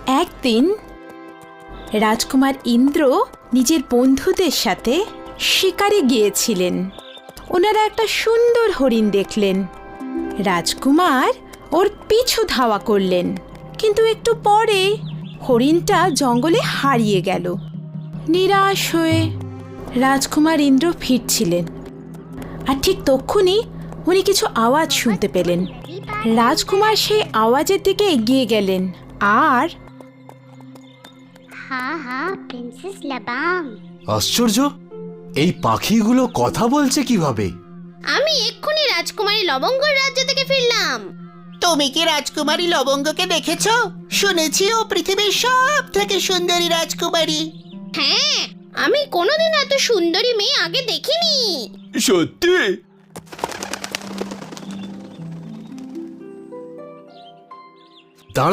একদিন রাজকুমার ইন্দ্র নিজের বন্ধুদের সাথে শিকারে গিয়েছিলেন। ওনারা একটা সুন্দর হরিণ দেখলেন। রাজকুমার ওর পিছু ধাওয়া করলেন, কিন্তু একটু পরে হরিণটা জঙ্গলে হারিয়ে গেল। নিরাশ হয়ে রাজকুমার ইন্দ্র ফিরছিলেন, আর ঠিক তক্ষুনি উনি কিছু আওয়াজ শুনতে পেলেন। রাজকুমার সেই আওয়াজের দিকে এগিয়ে গেলেন আর প্রিন্সেস লাবাম। আশ্চর্য, এই পাখিগুলো কথা বলছে কিভাবে? আমি এক্ষুনি রাজকুমারী লবঙ্গর রাজ্য থেকে ফিরলাম। তুমি কি রাজকুমারী লবঙ্গকে দেখেছো? শুনেছি ও পৃথিবীর সব থেকে সুন্দরী রাজকুমারী। হ্যাঁ, আমি কোনোদিন এত সুন্দরী মেয়ে আগে দেখিনি। সত্যি? দাঁড়া,